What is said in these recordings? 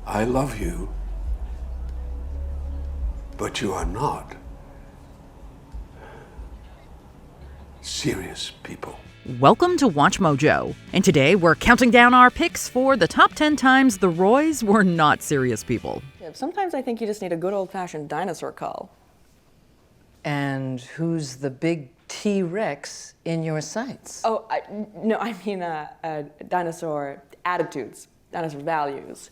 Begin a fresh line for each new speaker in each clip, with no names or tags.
I love you, but you are not serious people.
Welcome to Watch Mojo, and today we're counting down our picks for the top 10 times the Roys were not serious people.
Sometimes I think you just need a good old-fashioned dinosaur call.
And who's the big T-Rex in your sights?
Oh, I mean dinosaur attitudes, dinosaur values.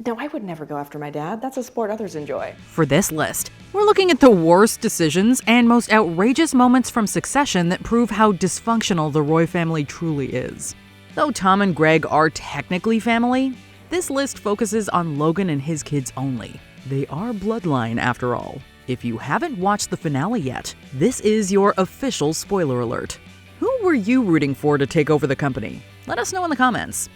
No, I would never go after my dad. That's a sport others enjoy.
For this list, we're looking at the worst decisions and most outrageous moments from Succession that prove how dysfunctional the Roy family truly is. Though Tom and Greg are technically family, this list focuses on Logan and his kids only. They are bloodline after all. If you haven't watched the finale yet, this is your official spoiler alert. Who were you rooting for to take over the company? Let us know in the comments.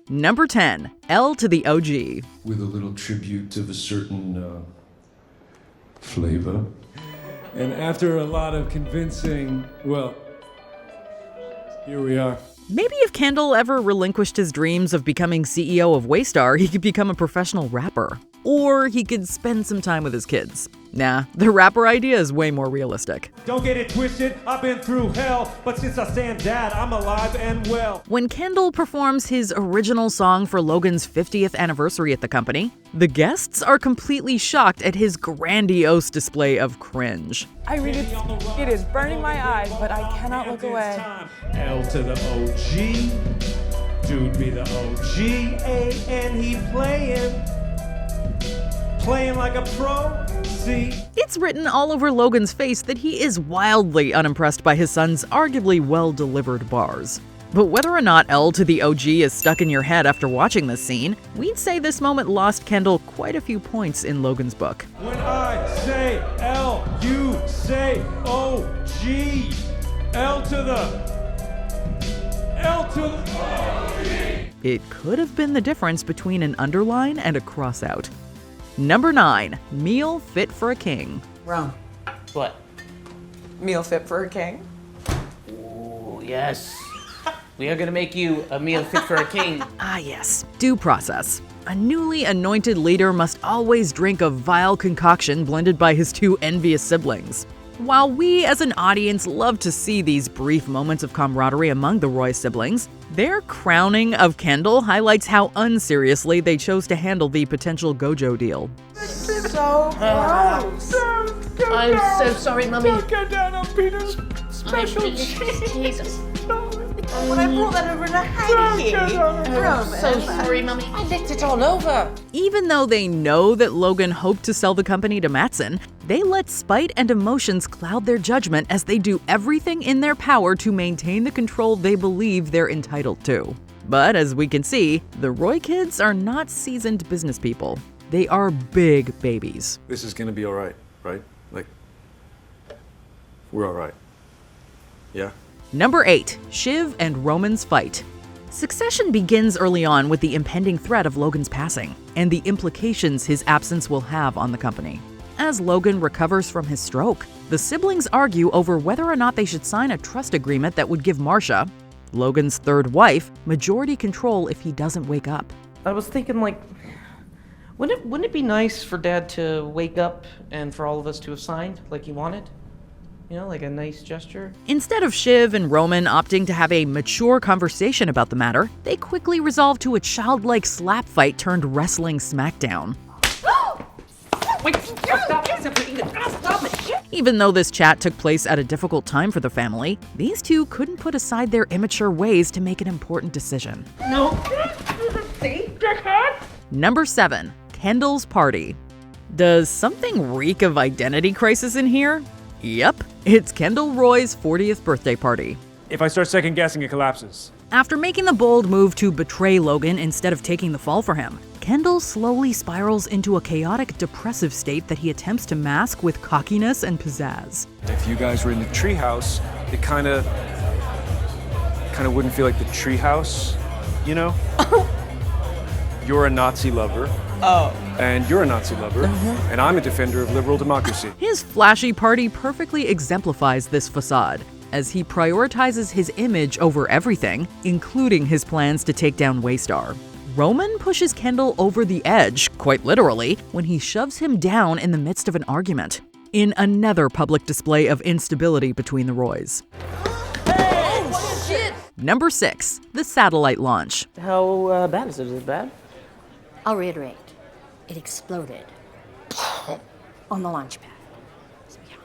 Number 10, L to the OG.
With a little tribute of a certain flavor. And after a lot of convincing, well, here we are.
Maybe if Kendall ever relinquished his dreams of becoming CEO of Waystar, he could become a professional rapper. Or he could spend some time with his kids. Nah, the rapper idea is way more realistic.
Don't get it twisted, I've been through hell, but since I stand dad, I'm alive and well.
When Kendall performs his original song for Logan's 50th anniversary at the company, the guests are completely shocked at his grandiose display of cringe.
I read it. It is burning my eyes, but I cannot look away.
L to the OG, dude be the OG, and he playing like a pro. See?
It's written all over Logan's face that he is wildly unimpressed by his son's arguably well-delivered bars. But whether or not L to the OG is stuck in your head after watching this scene, we'd say this moment lost Kendall quite a few points in Logan's book.
When I say L, you say OG. L to the OG.
It could have been the difference between an underline and a crossout. Number 9, meal fit for a king.
Rome.
What?
Meal fit for a king?
Oh, yes. We are gonna make you a meal fit for a king.
Ah yes, due process. A newly anointed leader must always drink a vile concoction blended by his two envious siblings. While we as an audience love to see these brief moments of camaraderie among the Roy siblings, their crowning of Kendall highlights how unseriously they chose to handle the potential Gojo deal.
So gross.
I'm so sorry, Mummy.
Don't go down on Peter's special cheese.
Jesus.
When I brought that over to Heidi,
I'm so sorry, Mummy.
I licked it all over.
Even though they know that Logan hoped to sell the company to Matsson, they let spite and emotions cloud their judgment as they do everything in their power to maintain the control they believe they're entitled to. But as we can see, the Roy kids are not seasoned business people. They are big babies.
This is gonna be all right? Like, we're all right. Yeah?
Number 8, Shiv and Roman's fight. Succession begins early on with the impending threat of Logan's passing and the implications his absence will have on the company. As Logan recovers from his stroke, the siblings argue over whether or not they should sign a trust agreement that would give Marcia, Logan's third wife, majority control if he doesn't wake up.
I was thinking, like, wouldn't it be nice for Dad to wake up and for all of us to have signed like he wanted? You know, like a nice gesture.
Instead of Shiv and Roman opting to have a mature conversation about the matter, they quickly resolve to a childlike slap fight turned wrestling smackdown.
Wait, stop it.
Even though this chat took place at a difficult time for the family, these two couldn't put aside their immature ways to make an important decision.
No.
Number 7, Kendall's party. Does something reek of identity crisis in here? Yep, it's Kendall Roy's 40th birthday party.
If I start second guessing, it collapses.
After making the bold move to betray Logan instead of taking the fall for him, Kendall slowly spirals into a chaotic, depressive state that he attempts to mask with cockiness and pizzazz.
If you guys were in the treehouse, it kind of wouldn't feel like the treehouse, you know? You're a Nazi lover.
Oh.
And you're a Nazi lover. And I'm a defender of liberal democracy.
His flashy party perfectly exemplifies this facade, as he prioritizes his image over everything, including his plans to take down Waystar. Roman pushes Kendall over the edge, quite literally, when he shoves him down in the midst of an argument, in another public display of instability between the Roys.
Oh, shit!
Number 6, the satellite launch.
How bad is it? Is it bad?
I'll reiterate. It exploded on the launch pad. So yeah,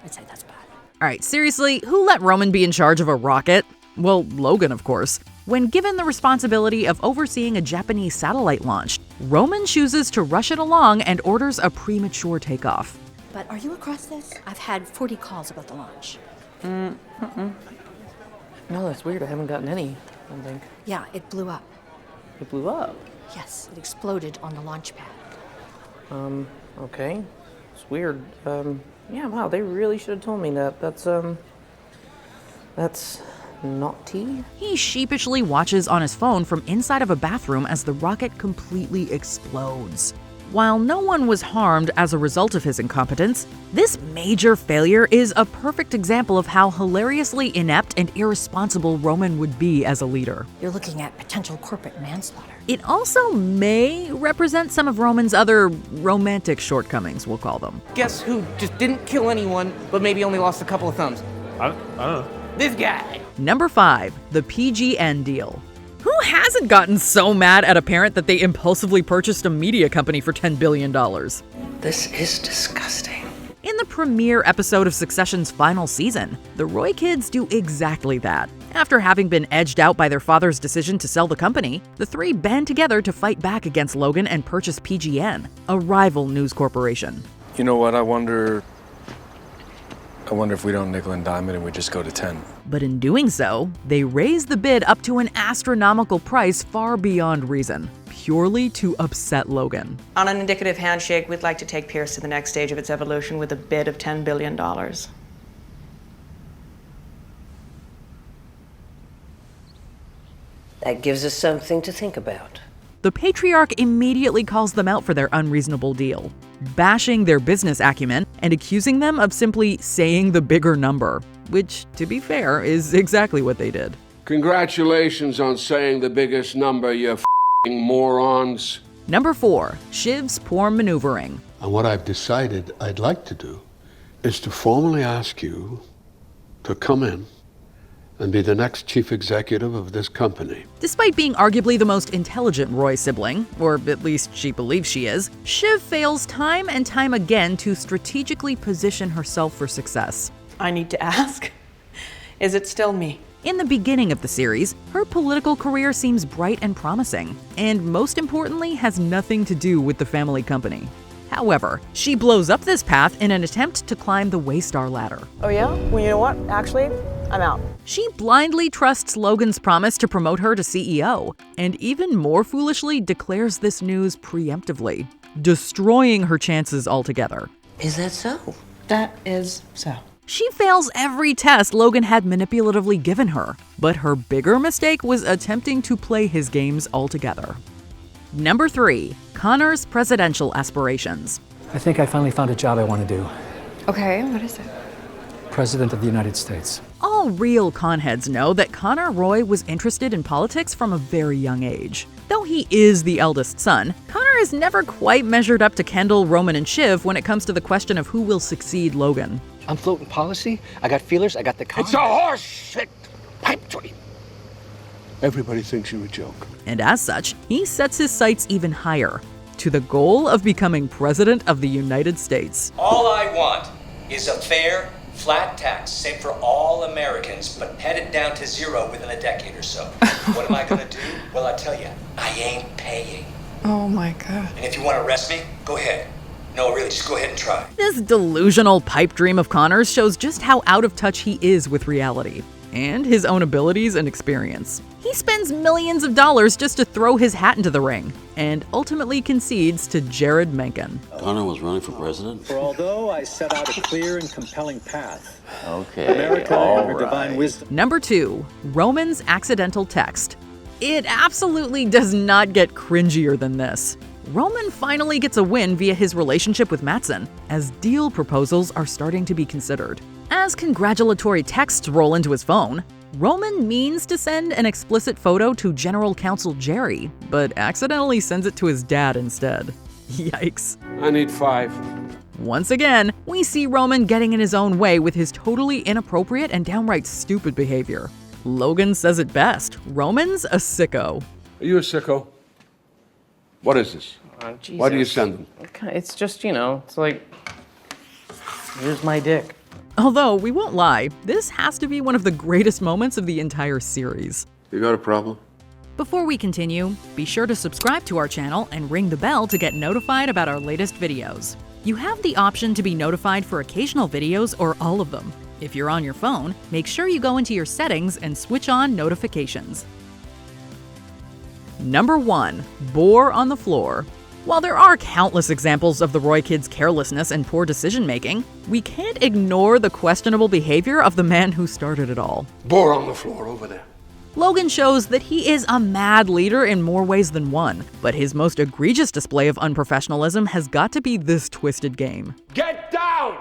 I'd say that's bad.
All right, seriously, who let Roman be in charge of a rocket? Well, Logan, of course. When given the responsibility of overseeing a Japanese satellite launch, Roman chooses to rush it along and orders a premature takeoff.
But are you across this? I've had 40 calls about the launch.
No, that's weird. I haven't gotten any, I don't think.
Yeah, it blew up.
It blew up.
Yes, it exploded on the launch pad.
Okay. It's weird. Yeah, wow, they really should have told me that. That's naughty.
He sheepishly watches on his phone from inside of a bathroom as the rocket completely explodes. While no one was harmed as a result of his incompetence, this major failure is a perfect example of how hilariously inept and irresponsible Roman would be as a leader.
You're looking at potential corporate manslaughter.
It also may represent some of Roman's other romantic shortcomings, we'll call them.
Guess who just didn't kill anyone, but maybe only lost a couple of thumbs?
I don't know.
This guy.
Number 5, the PGN deal. Who hasn't gotten so mad at a parent that they impulsively purchased a media company for $10 billion?
This is disgusting.
In the premiere episode of Succession's final season, the Roy kids do exactly that. After having been edged out by their father's decision to sell the company, the three band together to fight back against Logan and purchase PGN, a rival news corporation.
You know what, I wonder if we don't nickel and dime it and we just go to 10.
But in doing so, they raise the bid up to an astronomical price far beyond reason, purely to upset Logan.
On an indicative handshake, we'd like to take Pierce to the next stage of its evolution with a bid of $10 billion.
That gives us something to think about.
The patriarch immediately calls them out for their unreasonable deal, bashing their business acumen and accusing them of simply saying the bigger number, which, to be fair, is exactly what they did.
Congratulations on saying the biggest number, you f***ing morons.
Number 4, Shiv's poor maneuvering.
And what I've decided I'd like to do is to formally ask you to come in and be the next chief executive of this company.
Despite being arguably the most intelligent Roy sibling, or at least she believes she is, Shiv fails time and time again to strategically position herself for success.
I need to ask, is it still me?
In the beginning of the series, her political career seems bright and promising, and most importantly, has nothing to do with the family company. However, she blows up this path in an attempt to climb the Waystar ladder.
Oh yeah? Well, you know what? Actually, I'm out.
She blindly trusts Logan's promise to promote her to CEO, and even more foolishly declares this news preemptively, destroying her chances altogether.
Is that so?
That is so.
She fails every test Logan had manipulatively given her, but her bigger mistake was attempting to play his games altogether. Number 3, Conors' Presidential Aspirations.
I think I finally found a job I want to do.
Okay, what is it?
President of the United States.
All real conheads know that Conor Roy was interested in politics from a very young age. Though he is the eldest son, Conor has never quite measured up to Kendall, Roman, and Shiv when it comes to the question of who will succeed Logan.
I'm floating policy. I got feelers. I got the
It's a horse shit pipe dream.
Everybody thinks you're a joke.
And as such, he sets his sights even higher, to the goal of becoming President of the United States.
All I want is a fair, flat tax, same for all Americans, but headed down to zero within a decade or so. What am I gonna do? Well, I tell you, I ain't paying.
Oh my God.
And if you want to arrest me, go ahead. No, really, just go ahead and try.
This delusional pipe dream of Conor's shows just how out of touch he is with reality, and his own abilities and experience. He spends millions of dollars just to throw his hat into the ring, and ultimately concedes to Jared Mencken.
Conor was running for president?
For although I set out a clear and compelling path,
Okay,
America and her divine wisdom.
Number 2, Roman's accidental text. It absolutely does not get cringier than this. Roman finally gets a win via his relationship with Matsson, as deal proposals are starting to be considered. As congratulatory texts roll into his phone, Roman means to send an explicit photo to General Counsel Jerry, but accidentally sends it to his dad instead. Yikes.
I need 5.
Once again, we see Roman getting in his own way with his totally inappropriate and downright stupid behavior. Logan says it best, Roman's a sicko.
Are you a sicko? What is this?
Jesus.
Why do you send them?
It's just, it's like, here's my dick.
Although, we won't lie, this has to be one of the greatest moments of the entire series.
You got a problem?
Before we continue, be sure to subscribe to our channel and ring the bell to get notified about our latest videos. You have the option to be notified for occasional videos or all of them. If you're on your phone, make sure you go into your settings and switch on notifications. Number 1. Bore on the floor. While there are countless examples of the Roy kids' carelessness and poor decision-making, we can't ignore the questionable behavior of the man who started it all.
Bore on the floor over there.
Logan shows that he is a mad leader in more ways than one, but his most egregious display of unprofessionalism has got to be this twisted game.
Get down!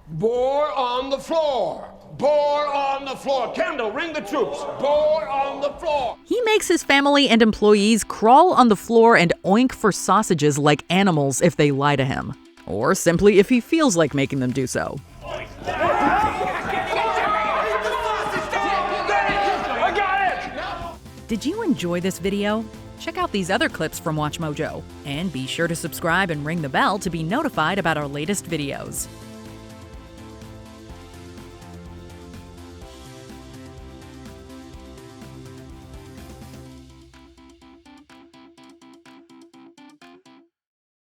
Bore on the floor. Bore on the floor. Kendall, ring the troops. Bore on the floor.
He makes his family and employees crawl on the floor and oink for sausages like animals if they lie to him, or simply if he feels like making them do so. Did you enjoy this video? Check out these other clips from WatchMojo, and be sure to subscribe and ring the bell to be notified about our latest videos.